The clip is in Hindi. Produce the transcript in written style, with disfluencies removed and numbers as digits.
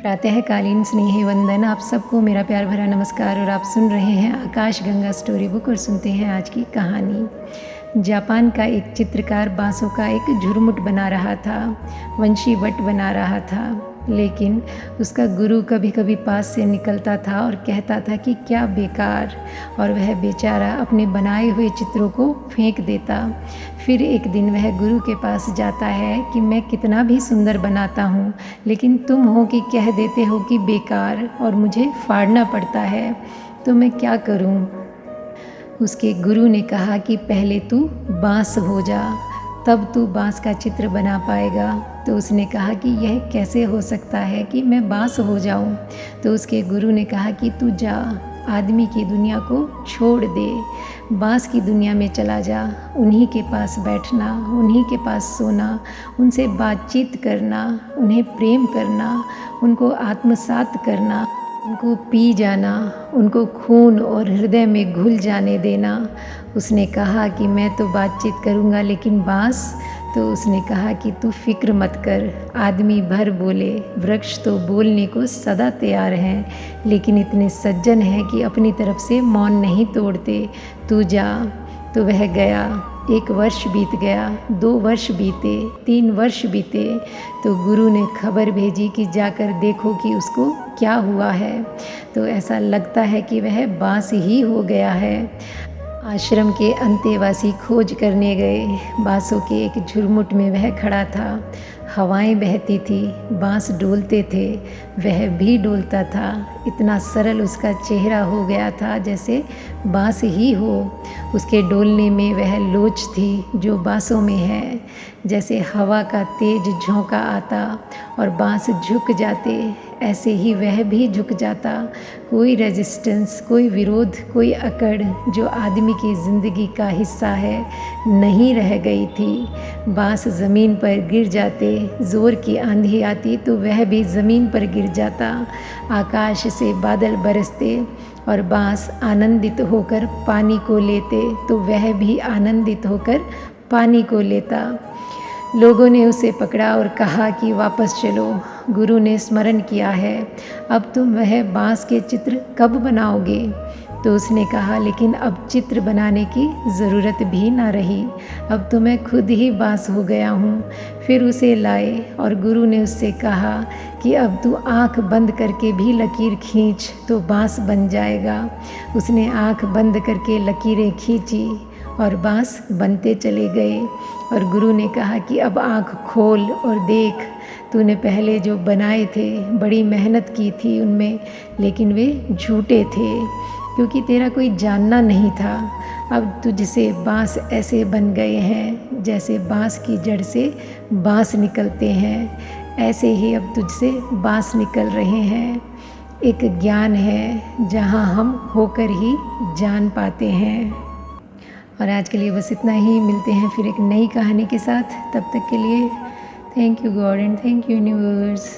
प्रातःकालीन स्नेही वंदन। आप सबको मेरा प्यार भरा नमस्कार। और आप सुन रहे हैं आकाश गंगा स्टोरी बुक और सुनते हैं आज की कहानी। जापान का एक चित्रकार बांसों का एक झुरमुट बना रहा था, वंशी वट बना रहा था, लेकिन उसका गुरु कभी कभी पास से निकलता था और कहता था कि क्या बेकार, और वह बेचारा अपने बनाए हुए चित्रों को फेंक देता। फिर एक दिन वह गुरु के पास जाता है कि मैं कितना भी सुंदर बनाता हूँ, लेकिन तुम हो कि कह देते हो कि बेकार और मुझे फाड़ना पड़ता है, तो मैं क्या करूँ। उसके गुरु ने कहा कि पहले तू बांस हो जा, तब तू बांस का चित्र बना पाएगा। तो उसने कहा कि यह कैसे हो सकता है कि मैं बांस हो जाऊं। तो उसके गुरु ने कहा कि तू जा, आदमी की दुनिया को छोड़ दे, बांस की दुनिया में चला जा, उन्हीं के पास बैठना, उन्हीं के पास सोना, उनसे बातचीत करना, उन्हें प्रेम करना, उनको आत्मसात करना, उनको पी जाना, उनको खून और हृदय में घुल जाने देना। उसने कहा कि मैं तो बातचीत करूँगा, लेकिन बांस। तो उसने कहा कि तू फिक्र मत कर, आदमी भर बोले, वृक्ष तो बोलने को सदा तैयार हैं, लेकिन इतने सज्जन हैं कि अपनी तरफ से मौन नहीं तोड़ते। तू जा। तो वह गया। 1 वर्ष बीत गया, 2 वर्ष बीते, 3 वर्ष बीते। तो गुरु ने खबर भेजी कि जाकर देखो कि उसको क्या हुआ है। तो ऐसा लगता है कि वह बांस ही हो गया है। आश्रम के अंतेवासी खोज करने गए। बांसों के एक झुरमुट में वह खड़ा था। हवाएं बहती थी, बांस डोलते थे, वह भी डोलता था। इतना सरल उसका चेहरा हो गया था जैसे बांस ही हो। उसके डोलने में वह लोच थी जो बांसों में है। जैसे हवा का तेज झोंका आता और बांस झुक जाते, ऐसे ही वह भी झुक जाता। कोई रेजिस्टेंस, कोई विरोध, कोई अकड़ जो आदमी की ज़िंदगी का हिस्सा है नहीं रह गई थी। बांस ज़मीन पर गिर जाते, ज़ोर की आंधी आती तो वह भी ज़मीन पर गिर जाता। आकाश से बादल बरसते और बांस आनंदित होकर पानी को लेते तो वह भी आनंदित होकर पानी को लेता। लोगों ने उसे पकड़ा और कहा कि वापस चलो, गुरु ने स्मरण किया है, अब तुम वह बांस के चित्र कब बनाओगे। तो उसने कहा लेकिन अब चित्र बनाने की ज़रूरत भी ना रही, अब तो मैं खुद ही बांस हो गया हूँ। फिर उसे लाए और गुरु ने उससे कहा कि अब तू आँख बंद करके भी लकीर खींच तो बांस बन जाएगा। उसने आँख बंद करके लकीरें खींची और बांस बनते चले गए। और गुरु ने कहा कि अब आँख खोल और देख, तूने पहले जो बनाए थे बड़ी मेहनत की थी उनमें, लेकिन वे झूठे थे क्योंकि तेरा कोई जानना नहीं था। अब तुझसे बांस ऐसे बन गए हैं जैसे बांस की जड़ से बांस निकलते हैं, ऐसे ही अब तुझसे बांस निकल रहे हैं। एक ज्ञान है जहाँ हम होकर ही जान पाते हैं। और आज के लिए बस इतना ही। मिलते हैं फिर एक नई कहानी के साथ। तब तक के लिए thank you God and thank you universe.